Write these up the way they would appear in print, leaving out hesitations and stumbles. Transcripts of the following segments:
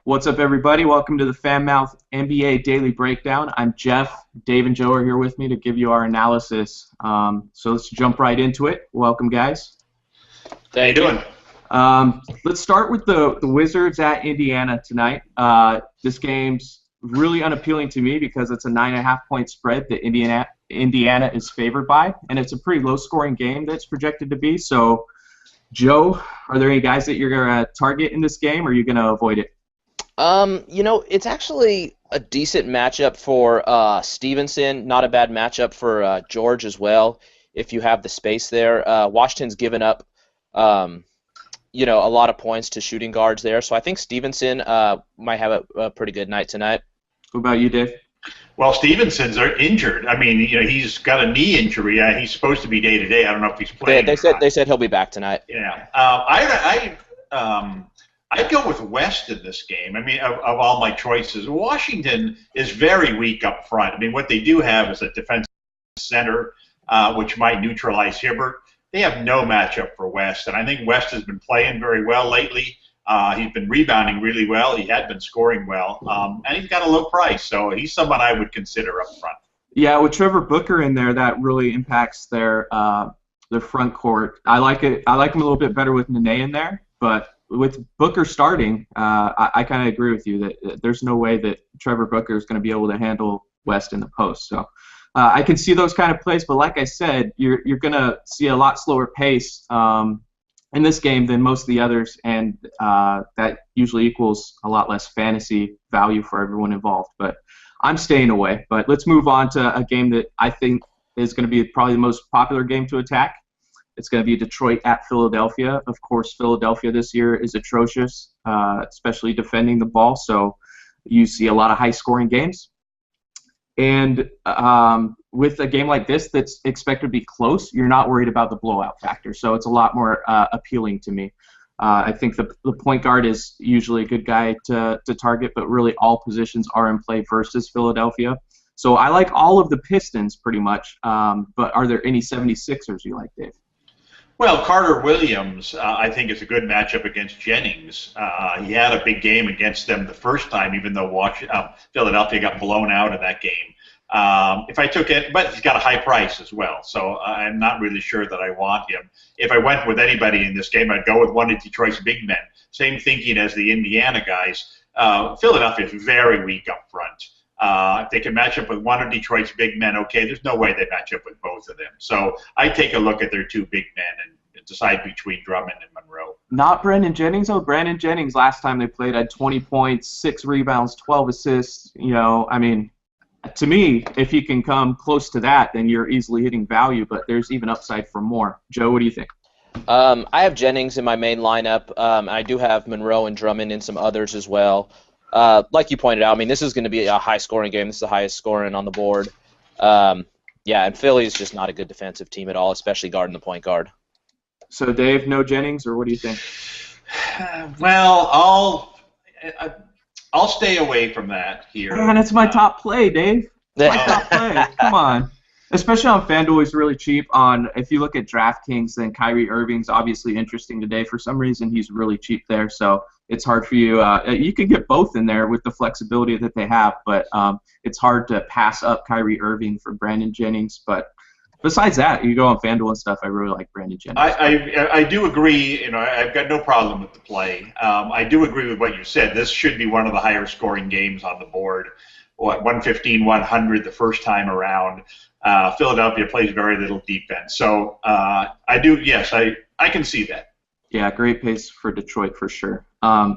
What's up, everybody? Welcome to the FanMouth NBA Daily Breakdown. I'm Jeff. Dave and Joe are here with me to give you our analysis. So let's jump right into it. Welcome, guys. How you doing? Let's start with the Wizards at Indiana tonight. This game's really unappealing to me because it's a 9.5-point spread that Indiana is favored by, and it's a pretty low-scoring game that's projected to be. So, Joe, are there any guys that you're going to target in this game, or are you going to avoid it? It's actually a decent matchup for Stevenson. Not a bad matchup for George as well, if you have the space there. Washington's given up, a lot of points to shooting guards there. So I think Stevenson might have a pretty good night tonight. What about you, Dave? Well, Stevenson's injured. I mean, he's got a knee injury. He's supposed to be day-to-day. I don't know if he's playing. They said he'll be back tonight. Yeah. I'd go with West in this game. I mean, of all my choices, Washington is very weak up front. I mean, what they do have is a defensive center, which might neutralize Hibbert. They have no matchup for West, and I think West has been playing very well lately. He's been rebounding really well. He had been scoring well, and he's got a low price, so he's someone I would consider up front. Yeah, with Trevor Booker in there, that really impacts their front court. I like it. I like him a little bit better with Nene in there, but with Booker starting, I kind of agree with you that there's no way that Trevor Booker is going to be able to handle West in the post. So I can see those kind of plays, but like I said, you're going to see a lot slower pace in this game than most of the others, and that usually equals a lot less fantasy value for everyone involved. But I'm staying away. But let's move on to a game that I think is going to be probably the most popular game to attack. It's going to be Detroit at Philadelphia. Of course, Philadelphia this year is atrocious, especially defending the ball, so you see a lot of high-scoring games. And with a game like this that's expected to be close, you're not worried about the blowout factor, so it's a lot more appealing to me. I think the point guard is usually a good guy to target, but really all positions are in play versus Philadelphia. So I like all of the Pistons pretty much, but are there any 76ers you like, Dave? Well, Carter Williams, I think, is a good matchup against Jennings. He had a big game against them the first time, even though Philadelphia got blown out of that game. If I took it, but he's got a high price as well, so I'm not really sure that I want him. If I went with anybody in this game, I'd go with one of Detroit's big men. Same thinking as the Indiana guys. Philadelphia is very weak up front. If they can match up with one of Detroit's big men, okay, there's no way they match up with both of them. So I take a look at their two big men and decide between Drummond and Monroe. Not Brandon Jennings. Oh, Brandon Jennings last time they played had 20 points, 6 rebounds, 12 assists. I mean, to me, if he can come close to that, then you're easily hitting value, but there's even upside for more. Joe, what do you think? I have Jennings in my main lineup. I do have Monroe and Drummond in some others as well. Like you pointed out, I mean, this is going to be a high-scoring game. This is the highest scoring on the board. And Philly's just not a good defensive team at all, especially guarding the point guard. So, Dave, no Jennings, or what do you think? Well, I'll stay away from that here. Man, it's my top play, Dave. It's my top play. Come on. Especially on FanDuel, he's really cheap. If you look at DraftKings, then Kyrie Irving's obviously interesting today. For some reason, he's really cheap there, so it's hard for you. You can get both in there with the flexibility that they have, but it's hard to pass up Kyrie Irving for Brandon Jennings. But besides that, you go on FanDuel and stuff, I really like Brandon Jennings. I do agree. I've got no problem with the play. I do agree with what you said. This should be one of the higher scoring games on the board. 115, 100 the first time around. Philadelphia plays very little defense. So I can see that. Yeah, great pace for Detroit for sure.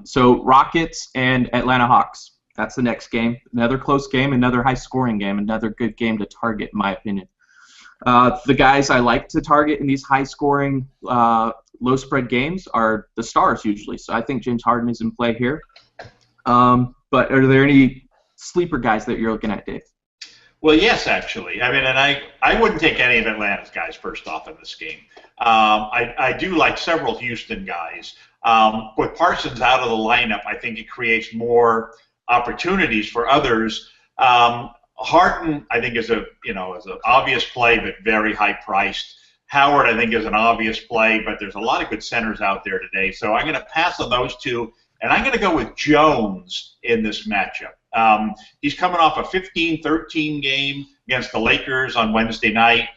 So Rockets and Atlanta Hawks. That's the next game. Another close game, another high-scoring game, another good game to target, in my opinion. The guys I like to target in these high-scoring, low-spread games are the stars usually. So I think James Harden is in play here. But are there any sleeper guys that you're looking at, Dave? Well, yes, actually. I mean, and I wouldn't take any of Atlanta's guys first off in this game. I do like several Houston guys. With Parsons out of the lineup, I think it creates more opportunities for others. Harden, I think, is an obvious play, but very high priced. Howard, I think, is an obvious play, but there's a lot of good centers out there today. So I'm going to pass on those two and I'm going to go with Jones in this matchup. He's coming off a 15-13 game against the Lakers on Wednesday night.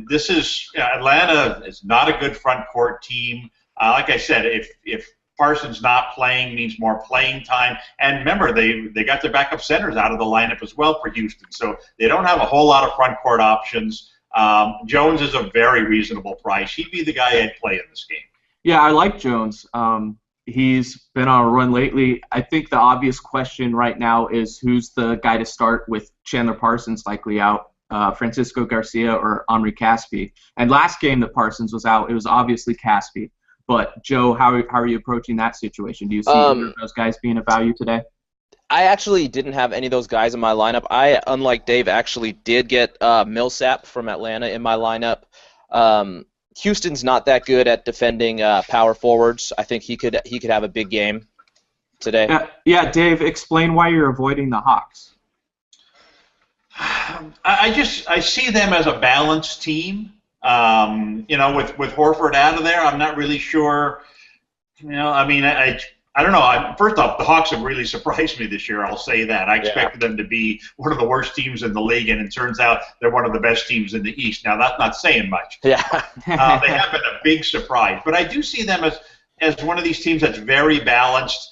This is Atlanta is not a good front court team. Like I said, if Parsons not playing means more playing time. And remember, they got their backup centers out of the lineup as well for Houston, so they don't have a whole lot of front court options. Jones is a very reasonable price. He'd be the guy I'd play in this game. Yeah, I like Jones. He's been on a run lately. I think the obvious question right now is who's the guy to start with Chandler Parsons likely out, Francisco Garcia or Omri Caspi. And last game that Parsons was out, it was obviously Caspi. But, Joe, how are you approaching that situation? Do you see either of those guys being a value today? I actually didn't have any of those guys in my lineup. I, unlike Dave, actually did get Millsap from Atlanta in my lineup. Houston's not that good at defending power forwards. I think he could have a big game today. Yeah, Dave, explain why you're avoiding the Hawks. I see them as a balanced team. With Horford out of there, I'm not really sure. I don't know. First off, the Hawks have really surprised me this year. I'll say that. I expected them to be one of the worst teams in the league, and it turns out they're one of the best teams in the East. Now, that's not saying much. Yeah. They have been a big surprise. But I do see them as one of these teams that's very balanced.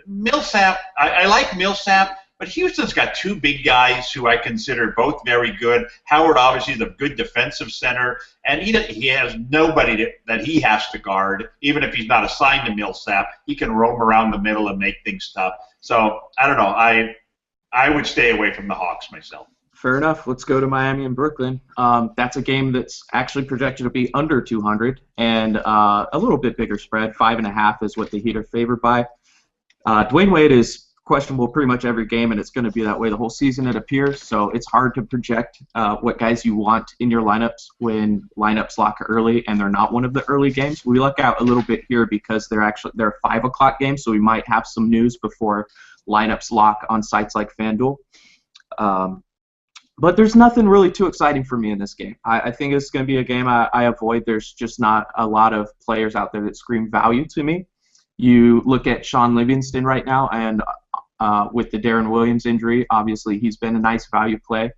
Millsap, I like Millsap, but Houston's got two big guys who I consider both very good. Howard obviously is a good defensive center, and he has nobody that he has to guard. Even if he's not assigned to Millsap, he can roam around the middle and make things tough. So I don't know. I would stay away from the Hawks myself. Fair enough. Let's go to Miami and Brooklyn. That's a game that's actually projected to be under 200 and a little bit bigger spread. 5.5 is what the Heat are favored by. Dwayne Wade is questionable pretty much every game, and it's going to be that way the whole season, it appears. So it's hard to project what guys you want in your lineups when lineups lock early and they're not one of the early games. We luck out a little bit here because they're 5 o'clock games, so we might have some news before lineups lock on sites like FanDuel. But there's nothing really too exciting for me in this game. I think it's going to be a game I avoid. There's just not a lot of players out there that scream value to me. You look at Sean Livingston right now, and with the Darren Williams injury, obviously he's been a nice value play.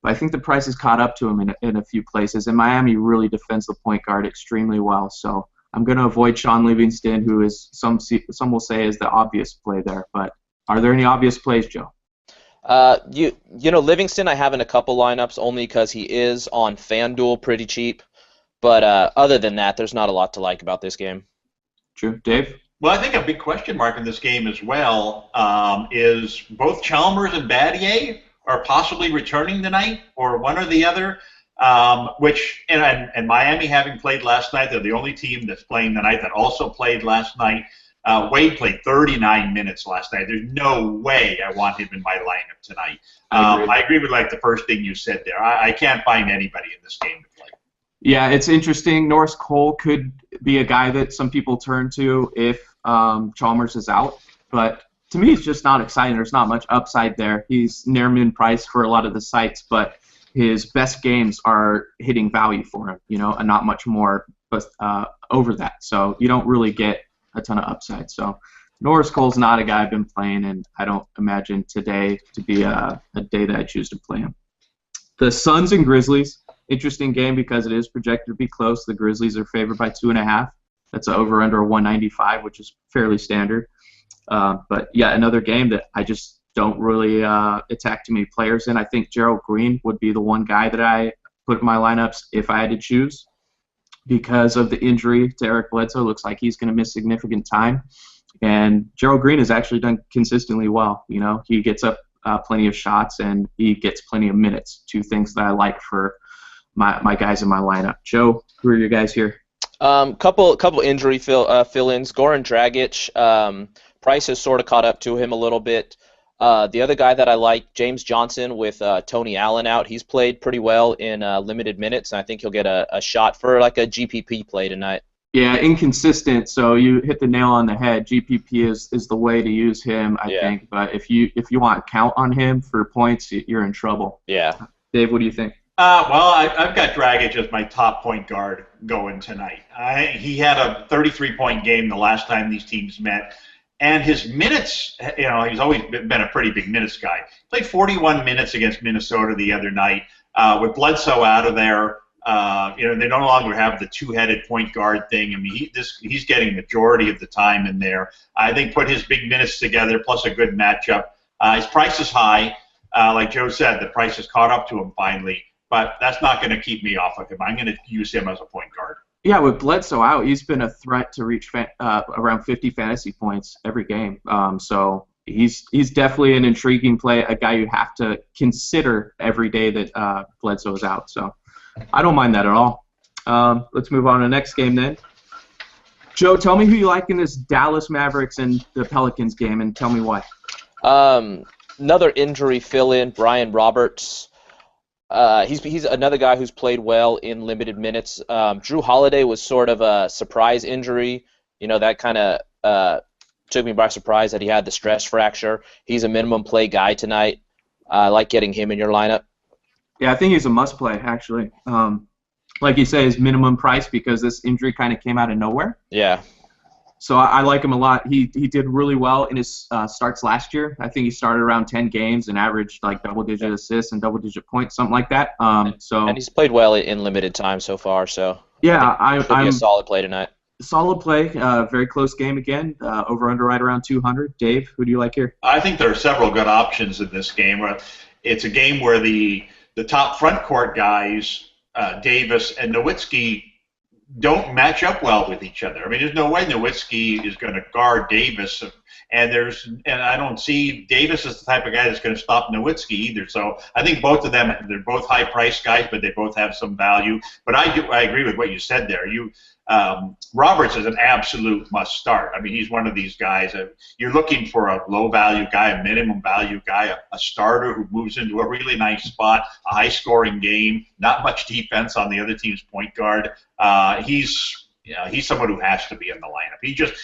But I think the price has caught up to him in a few places, and Miami really defends the point guard extremely well. So I'm going to avoid Sean Livingston, who is some will say is the obvious play there. But are there any obvious plays, Joe? Livingston I have in a couple lineups only because he is on FanDuel pretty cheap. But other than that, there's not a lot to like about this game. True. Dave? Well, I think a big question mark in this game as well is both Chalmers and Battier are possibly returning tonight, or one or the other. And Miami having played last night, they're the only team that's playing tonight that also played last night. Wade played 39 minutes last night. There's no way I want him in my lineup tonight. I agree with the first thing you said there. I can't find anybody in this game to play. Yeah, it's interesting. Norris Cole could be a guy that some people turn to if Chalmers is out, but to me, it's just not exciting. There's not much upside there. He's near min price for a lot of the sites, but his best games are hitting value for him, and not much more over that. So you don't really get a ton of upside. So Norris Cole's not a guy I've been playing, and I don't imagine today to be a day that I choose to play him. The Suns and Grizzlies, interesting game because it is projected to be close. The Grizzlies are favored by 2.5. That's over-under 195, which is fairly standard. But, yeah, another game that I just don't really attack too many players in. I think Gerald Green would be the one guy that I put in my lineups if I had to choose. Because of the injury to Eric Bledsoe, looks like he's going to miss significant time. And Gerald Green has actually done consistently well. He gets up plenty of shots, and he gets plenty of minutes, two things that I like for my guys in my lineup. Joe, who are your guys here? Couple injury fill-ins. Goran Dragic, price has sort of caught up to him a little bit. The other guy that I like, James Johnson, with Tony Allen out, he's played pretty well in limited minutes, and I think he'll get a shot for a GPP play tonight. Yeah, inconsistent. So you hit the nail on the head. GPP is the way to use him, I think. But if you want to count on him for points, you're in trouble. Yeah. Dave, what do you think? Well, I've got Dragic as my top point guard going tonight. He had a 33-point game the last time these teams met, and his minutes, he's always been a pretty big minutes guy. Played 41 minutes against Minnesota the other night. With Bledsoe out of there, they no longer have the two-headed point guard thing. I mean, he's getting majority of the time in there. I think put his big minutes together, plus a good matchup. His price is high. Like Joe said, the price has caught up to him finally. But that's not going to keep me off of him. I'm going to use him as a point guard. Yeah, with Bledsoe out, he's been a threat to reach around 50 fantasy points every game. So he's definitely an intriguing play, a guy you have to consider every day that Bledsoe is out. So I don't mind that at all. Let's move on to the next game then. Joe, tell me who you like in this Dallas Mavericks and the Pelicans game, and tell me why. Another injury fill-in, Brian Roberts. He's another guy who's played well in limited minutes. Drew Holiday was sort of a surprise injury. That kind of took me by surprise that he had the stress fracture. He's a minimum play guy tonight. I like getting him in your lineup. Yeah, I think he's a must play, actually. Like you say, his minimum price because this injury kind of came out of nowhere. Yeah. So I like him a lot. He did really well in his starts last year. I think he started around 10 games and averaged like double-digit assists and double-digit points, something like that. And he's played well in limited time so far. So yeah, I'm a solid play tonight. Solid play. Very close game again. Over/under right around 200. Dave, who do you like here? I think there are several good options in this game. It's a game where the top front court guys, Davis and Nowitzki, don't match up well with each other. I mean, there's no way Nowitzki is going to guard Davis, and I don't see Davis as the type of guy that's going to stop Nowitzki either. So I think both of them, they're both high-priced guys, but they both have some value. But I agree with what you said there. Roberts is an absolute must start. I mean, he's one of these guys. You're looking for a low-value guy, a minimum value guy, a starter who moves into a really nice spot, a high-scoring game, not much defense on the other team's point guard. He's someone who has to be in the lineup.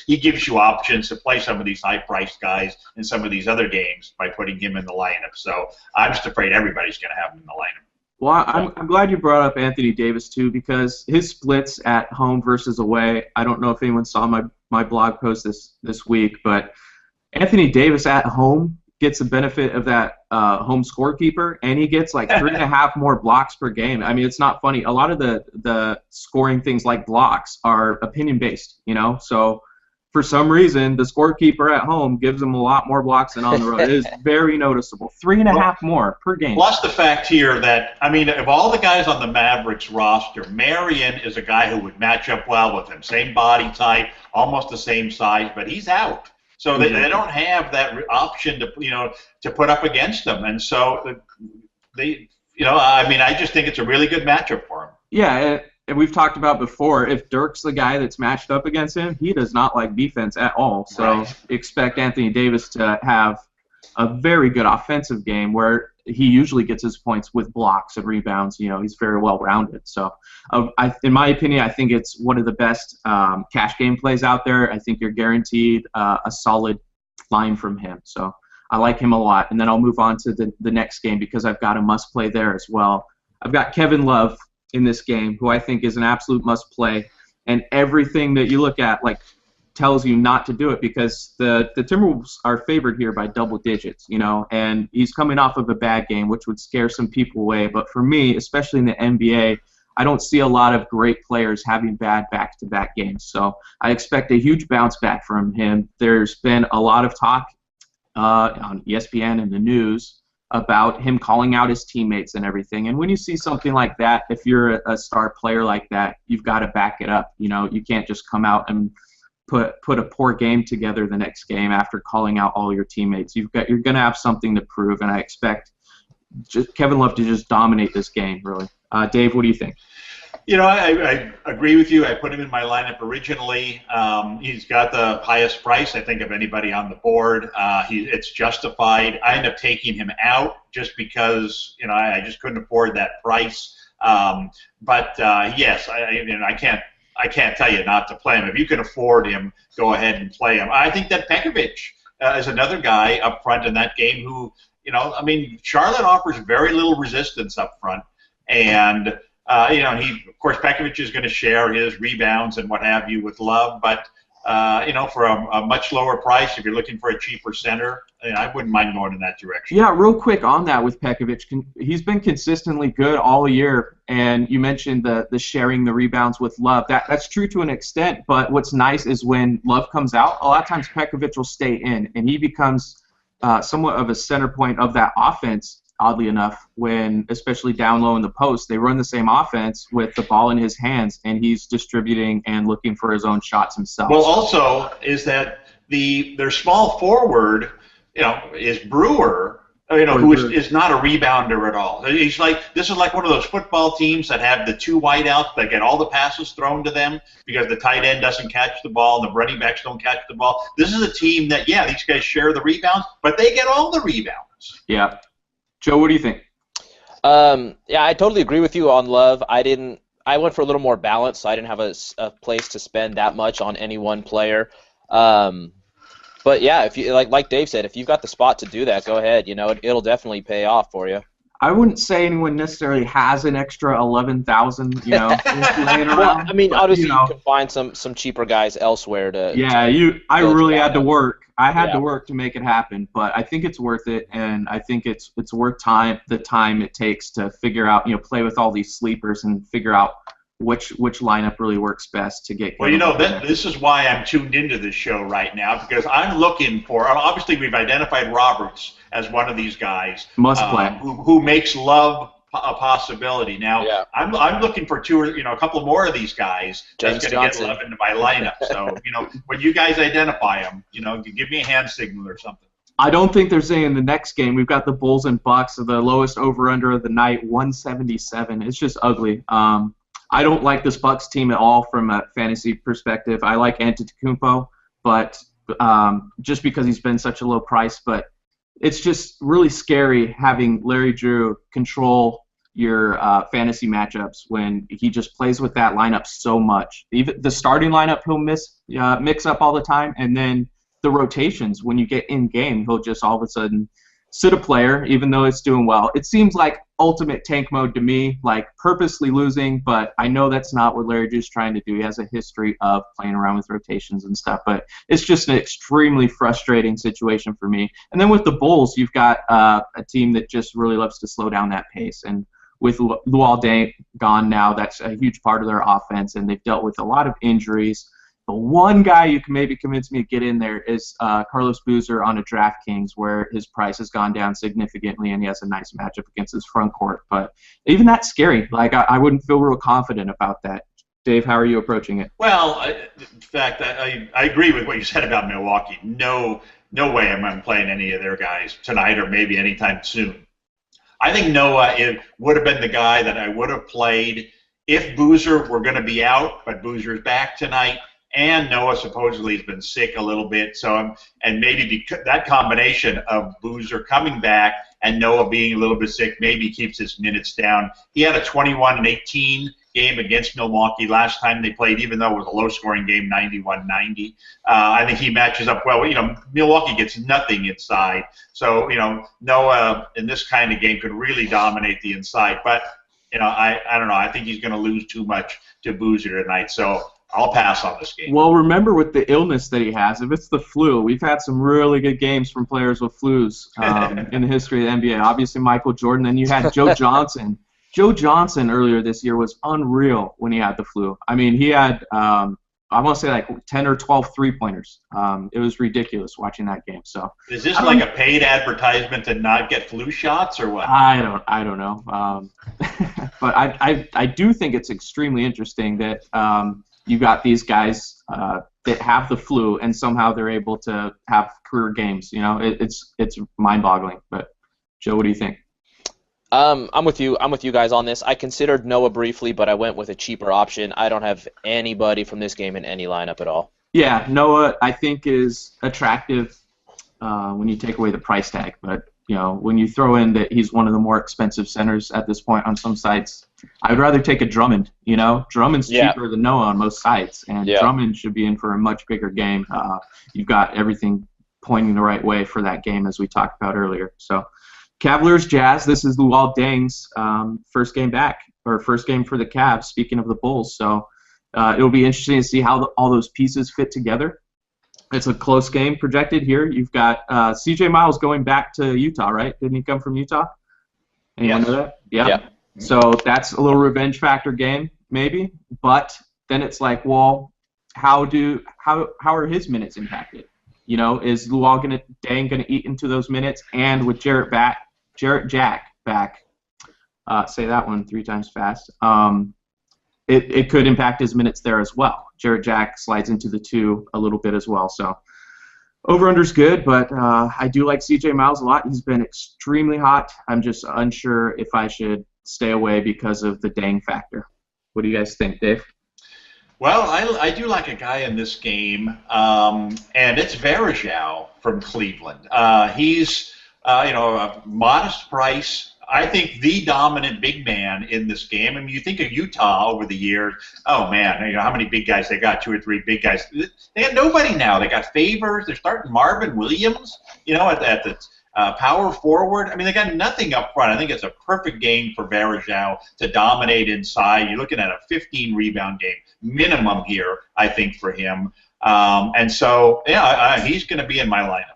He gives you options to play some of these high-priced guys in some of these other games by putting him in the lineup. So I'm just afraid everybody's going to have him in the lineup. Well, I'm glad you brought up Anthony Davis, too, because his splits at home versus away, I don't know if anyone saw my blog post this week, but Anthony Davis at home gets the benefit of that home scorekeeper, and he gets like 3.5 more blocks per game. I mean, it's not funny. A lot of the scoring things like blocks are opinion-based, so for some reason, the scorekeeper at home gives him a lot more blocks than on the road. It is very noticeable. 3.5 more per game. Plus the fact here that, I mean, of all the guys on the Mavericks roster, Marion is a guy who would match up well with him. Same body type, almost the same size, but he's out. So they don't have that option to put up against them. And so I just think it's a really good matchup for him. Yeah, and we've talked about before, if Dirk's the guy that's matched up against him, he does not like defense at all. So expect Anthony Davis to have a very good offensive game where he usually gets his points with blocks and rebounds. He's very well-rounded. So in my opinion, I think it's one of the best cash game plays out there. I think you're guaranteed a solid line from him. So I like him a lot. And then I'll move on to the next game because I've got a must-play there as well. I've got Kevin Love in this game, who I think is an absolute must-play, and everything that you look at tells you not to do it because the Timberwolves are favored here by double digits, and he's coming off of a bad game, which would scare some people away. But for me, especially in the NBA, I don't see a lot of great players having bad back-to-back games. So I expect a huge bounce back from him. There's been a lot of talk on ESPN and the news about him calling out his teammates and everything. And when you see something like that, if you're a star player like that, you've got to back it up. You can't just come out and put a poor game together the next game after calling out all your teammates. You're going to have something to prove, and I expect Kevin Love to just dominate this game, really. Dave, what do you think? I agree with you. I put him in my lineup originally. He's got the highest price, I think, of anybody on the board. It's justified. I ended up taking him out just because, I just couldn't afford that price. Yes, I can't tell you not to play him. If you can afford him, go ahead and play him. I think that Pekovic is another guy up front in that game who, Charlotte offers very little resistance up front. And of course, Pekovic is going to share his rebounds and what have you with Love, but for a much lower price, if you're looking for a cheaper center, I wouldn't mind going in that direction. Yeah, real quick on that with Pekovic, he's been consistently good all year, and you mentioned the sharing the rebounds with Love. That's true to an extent, but what's nice is when Love comes out, a lot of times Pekovic will stay in, and he becomes somewhat of a center point of that offense. Oddly enough, when especially down low in the post, they run the same offense with the ball in his hands, and he's distributing and looking for his own shots himself. Well, also is that their small forward, is Brewer, who is not a rebounder at all. This is like one of those football teams that have the two wideouts that get all the passes thrown to them because the tight end doesn't catch the ball and the running backs don't catch the ball. This is a team that, these guys share the rebounds, but they get all the rebounds. Yeah. Joe, what do you think? Yeah, I totally agree with you on Love. I went for a little more balance, so I didn't have a place to spend that much on any one player. But yeah, if you like Dave said, if you've got the spot to do that, go ahead. It'll definitely pay off for you. I wouldn't say anyone necessarily has an extra 11,000, laying around. Well, I mean, obviously you can find some cheaper guys elsewhere to. Yeah, I really had to work. I had to work to make it happen, but I think it's worth it, and I think it's worth the time it takes to figure out, play with all these sleepers and figure out which lineup really works best to get. Well, this is why I'm tuned into this show right now, because I'm looking for. Obviously, we've identified Roberts as one of these guys must play who makes Love a possibility. Now, I'm looking for a couple more of these guys that's going to get Love into my lineup. So, when you guys identify them, give me a hand signal or something. I don't think they're saying the next game. We've got the Bulls and Bucks, the lowest over/under of the night, 177. It's just ugly. I don't like this Bucks team at all from a fantasy perspective. I like Antetokounmpo, but just because he's been such a low price. But it's just really scary having Larry Drew control your fantasy matchups when he just plays with that lineup so much. Even the starting lineup he'll mix up all the time, and then the rotations when you get in game, he'll just all of a sudden sit a player even though it's doing well. It seems like ultimate tank mode to me, like purposely losing, but I know that's not what Larry Drew's trying to do. He has a history of playing around with rotations and stuff, but it's just an extremely frustrating situation for me. And then with the Bulls, you've got a team that just really loves to slow down that pace, and with Luol Deng gone now, that's a huge part of their offense, and they've dealt with a lot of injuries. The one guy you can maybe convince me to get in there is Carlos Boozer on a DraftKings, where his price has gone down significantly, and he has a nice matchup against his front court. But even that's scary. Like I wouldn't feel real confident about that. Dave, how are you approaching it? Well, in fact, I agree with what you said about Milwaukee. No way am I playing any of their guys tonight or maybe anytime soon. I think Noah would have been the guy that I would have played if Boozer were going to be out, but Boozer's back tonight. And Noah supposedly has been sick a little bit, and maybe that combination of Boozer coming back and Noah being a little bit sick maybe keeps his minutes down. He had a 21-18 game against Milwaukee last time they played, even though it was a low-scoring game, 91-90. I think he matches up well. Milwaukee gets nothing inside, so Noah in this kind of game could really dominate the inside. But I don't know. I think he's going to lose too much to Boozer tonight, so I'll pass on this game. Well, remember with the illness that he has, if it's the flu, we've had some really good games from players with flus in the history of the NBA. Obviously, Michael Jordan. Then you had Joe Johnson. Joe Johnson earlier this year was unreal when he had the flu. I mean, he had, I want to say like 10 or 12 three-pointers. It was ridiculous watching that game. So is this like a paid advertisement to not get flu shots or what? I don't know. But I do think it's extremely interesting that you got these guys that have the flu, and somehow they're able to have career games. It's mind-boggling. But Joe, what do you think? I'm with you guys on this. I considered Noah briefly, but I went with a cheaper option. I don't have anybody from this game in any lineup at all. Yeah, Noah I think is attractive when you take away the price tag, but when you throw in that he's one of the more expensive centers at this point on some sites, I would rather take a Drummond. Drummond's cheaper than Noah on most sites, and Drummond should be in for a much bigger game. You've got everything pointing the right way for that game, as we talked about earlier. So Cavaliers Jazz. This is Luol Deng's first game back, or first game for the Cavs. Speaking of the Bulls, so it'll be interesting to see how all those pieces fit together. It's a close game projected here. You've got C.J. Miles going back to Utah, right? Didn't he come from Utah? Anyone know that? Yeah. So that's a little revenge factor game, maybe. But then it's like, well, how are his minutes impacted? You know, is Luol Deng gonna eat into those minutes? And with Jarrett Jack back, say that one 3 times fast. It could impact his minutes there as well. Jarrett Jack slides into the 2 a little bit as well. So over-under's good, but I do like C.J. Miles a lot. He's been extremely hot. I'm just unsure if I should stay away because of the Deng factor. What do you guys think, Dave? Well, I do like a guy in this game, and it's Varejao from Cleveland. He's a modest price. I think the dominant big man in this game. I mean, you think of Utah over the years. Oh man, how many big guys they got? 2 or 3 big guys. They have nobody now. They got Favors. They're starting Marvin Williams. At the power forward. I mean, they got nothing up front. I think it's a perfect game for Varejao to dominate inside. You're looking at a 15 rebound game minimum here, I think, for him. And so, he's going to be in my lineup.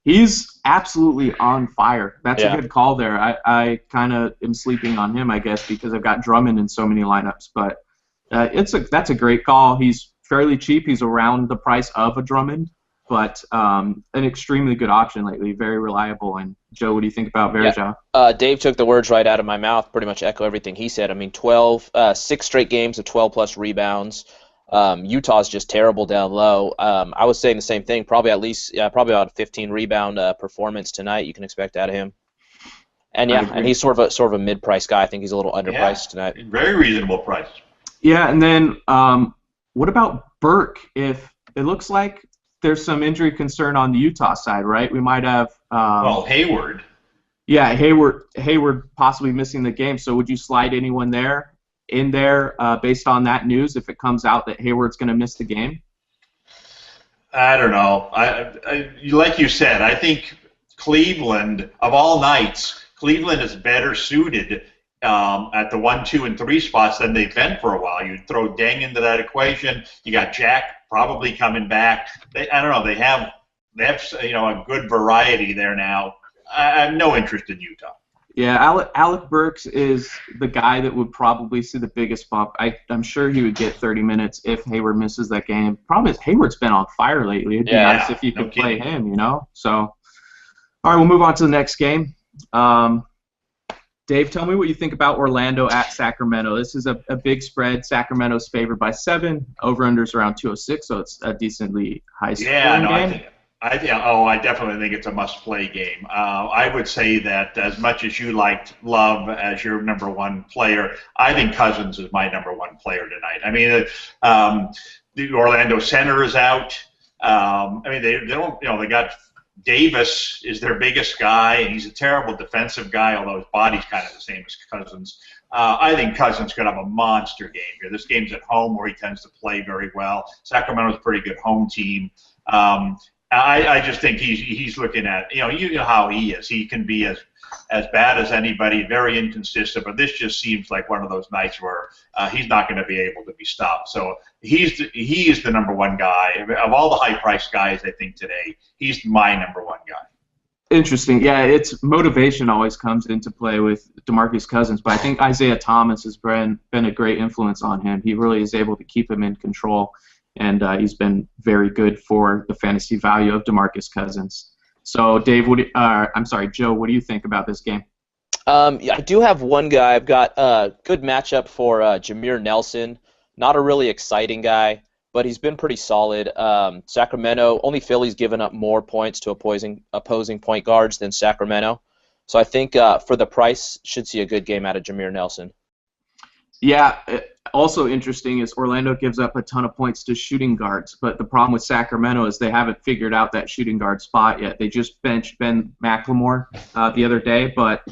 He's absolutely on fire. That's a good call there. I kind of am sleeping on him, I guess, because I've got Drummond in so many lineups. But that's a great call. He's fairly cheap. He's around the price of a Drummond, but an extremely good option lately. Very reliable. And Joe, what do you think about Varejao? Dave took the words right out of my mouth. Pretty much echo everything he said. I mean, 6 straight games of 12-plus rebounds. Utah's just terrible down low. I was saying the same thing. Probably about a 15 rebound performance tonight. You can expect out of him. And and he's sort of a mid-price guy. I think he's a little underpriced tonight. Very reasonable price. Yeah, and then what about Burke? If it looks like there's some injury concern on the Utah side, right? We might have Hayward. Yeah, Hayward possibly missing the game. So would you slide anyone in there based on that news if it comes out that Hayward's going to miss the game? I don't know. Like you said, I think Cleveland, of all nights, Cleveland is better suited at the 1, 2, and 3 spots than they've been for a while. You throw Deng into that equation. You got Jack probably coming back. I don't know. They have a good variety there now. I have no interest in Utah. Yeah, Alec Burks is the guy that would probably see the biggest bump. I'm sure he would get 30 minutes if Hayward misses that game. Problem is, Hayward's been on fire lately. It'd be nice if you could play him, So, all right, we'll move on to the next game. Dave, tell me what you think about Orlando at Sacramento. This is a big spread. Sacramento's favored by 7. Over-under's around 206, so it's a decently high-scoring game. I definitely think it's a must-play game. I would say that as much as you liked Love as your number 1 player, I think Cousins is my number 1 player tonight. I mean, the Orlando center is out. They don't, they got Davis is their biggest guy, and he's a terrible defensive guy, although his body's kind of the same as Cousins. I think Cousins could have a monster game here. This game's at home where he tends to play very well. Sacramento's a pretty good home team. I just think he's looking at, you know how he is. He can be as bad as anybody, very inconsistent, but this just seems like one of those nights where he's not going to be able to be stopped. So he is the number 1 guy. Of all the high-priced guys, I think, today, he's my number 1 guy. Interesting. Yeah, it's motivation always comes into play with DeMarcus Cousins, but I think Isaiah Thomas has been a great influence on him. He really is able to keep him in control, and he's been very good for the fantasy value of DeMarcus Cousins. So, Dave, Joe, what do you think about this game? I do have one guy. I've got a good matchup for Jameer Nelson. Not a really exciting guy, but he's been pretty solid. Sacramento, only Philly's given up more points to opposing point guards than Sacramento. So I think for the price, should see a good game out of Jameer Nelson. Yeah, also interesting is Orlando gives up a ton of points to shooting guards, but the problem with Sacramento is they haven't figured out that shooting guard spot yet. They just benched Ben McLemore the other day, but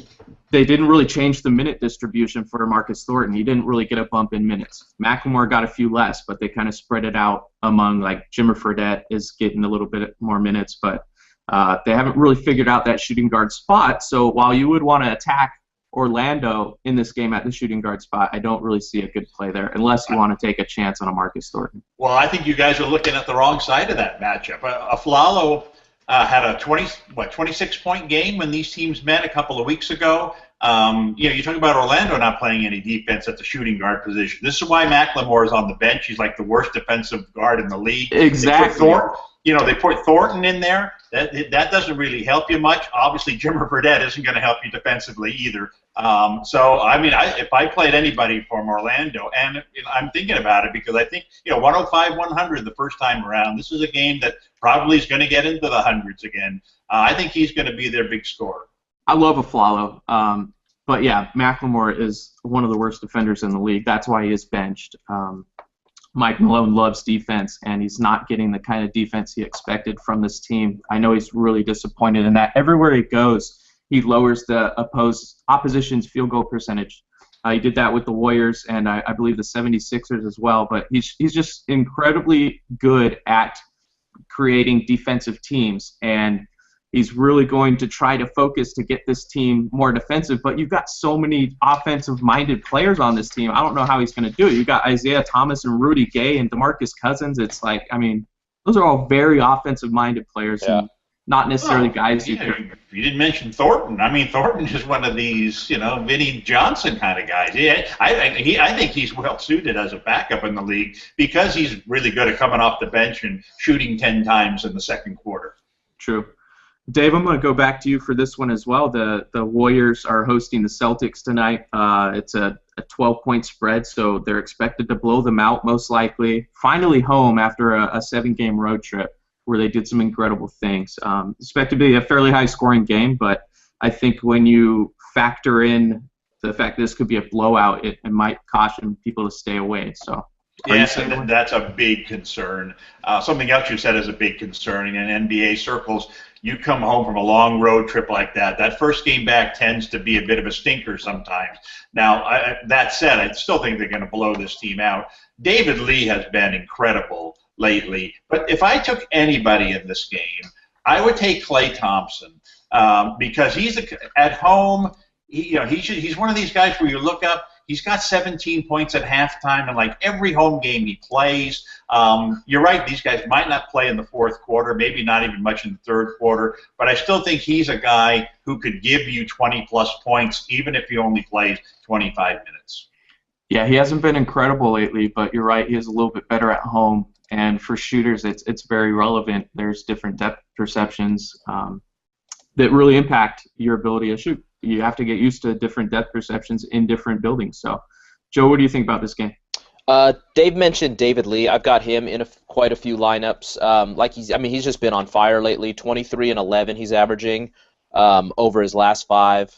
they didn't really change the minute distribution for Marcus Thornton. He didn't really get a bump in minutes. McLemore got a few less, but they kind of spread it out among, like, Jimmer Fredette is getting a little bit more minutes, but They haven't really figured out that shooting guard spot. So while you would want to attack Orlando in this game at the shooting guard spot, I don't really see a good play there unless you want to take a chance on a Marcus Thornton. Well, I think you guys are looking at the wrong side of that matchup. Aflalo had a 26-point game when these teams met a couple of weeks ago. You're talking about Orlando not playing any defense at the shooting guard position. This is why McLemore is on the bench. He's like the worst defensive guard in the league. Exactly. They put Thornton in there. That doesn't really help you much. Obviously, Jimmer Fredette isn't going to help you defensively either. If I played anybody from Orlando, and I'm thinking about it because I think 105-100 the first time around. This is a game that probably is going to get into the hundreds again. I think he's going to be their big scorer. I love Aflalo, but yeah, McLemore is one of the worst defenders in the league. That's why he is benched. Mike Malone loves defense, and he's not getting the kind of defense he expected from this team. I know he's really disappointed in that. Everywhere he goes, he lowers the opposition's field goal percentage. He did that with the Warriors and I believe the 76ers as well, but he's just incredibly good at creating defensive teams, and he's really going to try to focus to get this team more defensive, but you've got so many offensive-minded players on this team. I don't know how he's going to do it. You've got Isaiah Thomas and Rudy Gay and DeMarcus Cousins. It's like, those are all very offensive-minded players and not necessarily guys you could. You didn't mention Thornton. Thornton is one of these, Vinnie Johnson kind of guys. Yeah, I think he's well-suited as a backup in the league because he's really good at coming off the bench and shooting 10 times in the second quarter. True. Dave, I'm going to go back to you for this one as well. The Warriors are hosting the Celtics tonight. It's a 12-point spread, so they're expected to blow them out most likely. Finally home after a 7-game road trip where they did some incredible things. Expected to be a fairly high-scoring game, but I think when you factor in the fact this could be a blowout, it might caution people to stay away. So. Yes, and that's a big concern. Something else you said is a big concern in NBA circles. You come home from a long road trip like that. That first game back tends to be a bit of a stinker sometimes. Now, that said, I still think they're going to blow this team out. David Lee has been incredible lately. But if I took anybody in this game, I would take Klay Thompson because he's at home. He's one of these guys where you look up. He's got 17 points at halftime in like every home game he plays. You're right, these guys might not play in the fourth quarter, maybe not even much in the third quarter, but I still think he's a guy who could give you 20-plus points even if he only plays 25 minutes. Yeah, he hasn't been incredible lately, but you're right, he is a little bit better at home. And for shooters, it's very relevant. There's different depth perceptions that really impact your ability to shoot. You have to get used to different depth perceptions in different buildings. So, Joe, what do you think about this game? Dave mentioned David Lee. I've got him in quite a few lineups. He's just been on fire lately. 23 and 11 he's averaging over his last 5.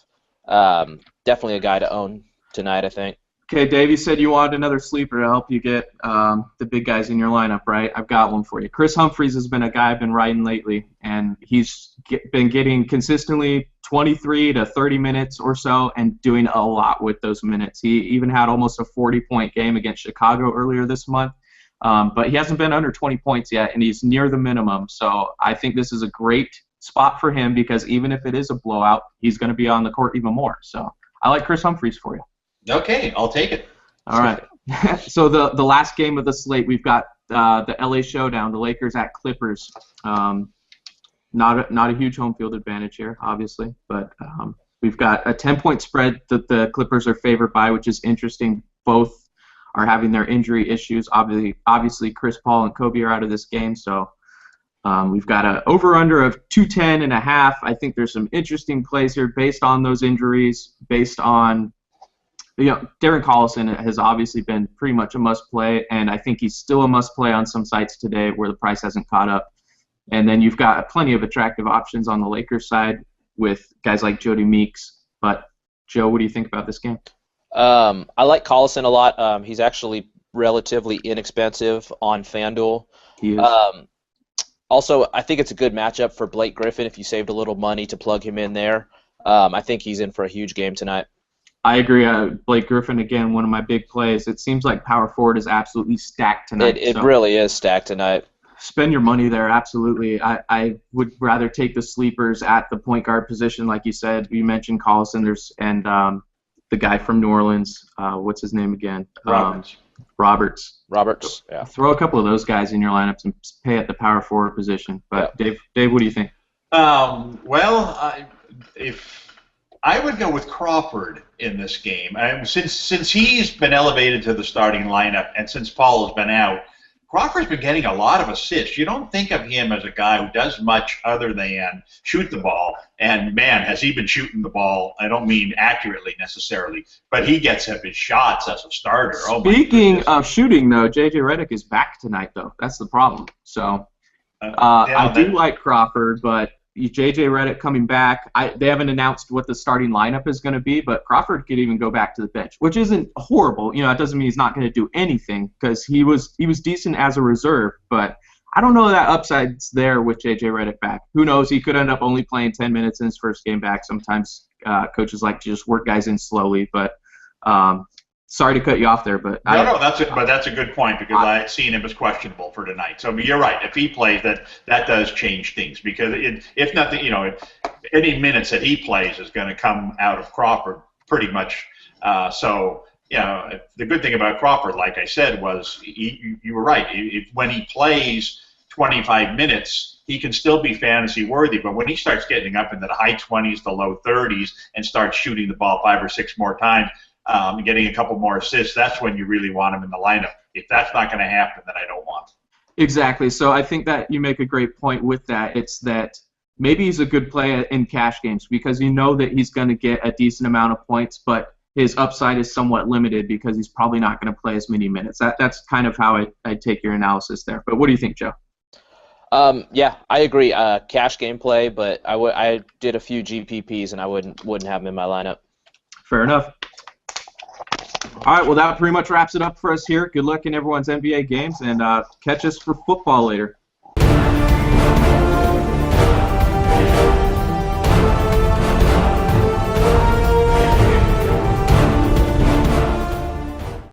Definitely a guy to own tonight, I think. Okay, Dave, you said you wanted another sleeper to help you get the big guys in your lineup, right? I've got one for you. Chris Humphries has been a guy I've been riding lately, and he's been getting consistently 23 to 30 minutes or so and doing a lot with those minutes. He even had almost a 40-point game against Chicago earlier this month, but he hasn't been under 20 points yet, and he's near the minimum. So I think this is a great spot for him because even if it is a blowout, he's going to be on the court even more. So I like Chris Humphries for you. Okay, I'll take it. All right. So the last game of the slate, we've got the LA Showdown, the Lakers at Clippers. Not a huge home field advantage here, obviously, but we've got a 10-point spread that the Clippers are favored by, which is interesting. Both are having their injury issues. Obviously, Chris Paul and Kobe are out of this game, so we've got an over-under of 210.5. I think there's some interesting plays here based on those injuries, based on Darren Collison has obviously been pretty much a must-play, and I think he's still a must-play on some sites today where the price hasn't caught up. And then you've got plenty of attractive options on the Lakers side with guys like Jody Meeks. But, Joe, what do you think about this game? I like Collison a lot. He's actually relatively inexpensive on FanDuel. He is. Also, I think it's a good matchup for Blake Griffin if you saved a little money to plug him in there. I think he's in for a huge game tonight. I agree. Blake Griffin, again, one of my big plays. It seems like power forward is absolutely stacked tonight. It really is stacked tonight. Spend your money there, absolutely. I would rather take the sleepers at the point guard position, like you said. You mentioned Collison, and the guy from New Orleans. What's his name again? Roberts. Roberts. Yeah. Throw a couple of those guys in your lineups and pay at the power forward position. But Yeah. Dave, what do you think? If I would go with Crawford in this game, since he's been elevated to the starting lineup, and since Paul has been out, Crawford's been getting a lot of assists. You don't think of him as a guy who does much other than shoot the ball. And, man, has he been shooting the ball. I don't mean accurately necessarily, but he gets his shots as a starter. Speaking of shooting, though, J.J. Redick is back tonight, though. That's the problem. So I do like Crawford, but J.J. Redick coming back. They haven't announced what the starting lineup is going to be, but Crawford could even go back to the bench, which isn't horrible. It doesn't mean he's not going to do anything because he was decent as a reserve, but I don't know that upside's there with J.J. Redick back. Who knows? He could end up only playing 10 minutes in his first game back. Sometimes coaches like to just work guys in slowly, but sorry to cut you off there, but that's a good point because I had seen him as questionable for tonight. So you're right. If he plays, that does change things because if nothing, any minutes that he plays is going to come out of Crawford pretty much. The good thing about Crawford, like I said, was you were right. When he plays 25 minutes, he can still be fantasy worthy, but when he starts getting up into the high 20s to low 30s and starts shooting the ball 5 or 6 more times, getting a couple more assists, that's when you really want him in the lineup. If that's not going to happen, then I don't want him. Exactly. So I think that you make a great point with that. It's that maybe he's a good play in cash games because you know that he's going to get a decent amount of points, but his upside is somewhat limited because he's probably not going to play as many minutes. That's kind of how I take your analysis there. But what do you think, Joe? Yeah, I agree. Cash game play, but I did a few GPPs and I wouldn't have him in my lineup. Fair enough. All right, well, that pretty much wraps it up for us here. Good luck in everyone's NBA games, and catch us for football later.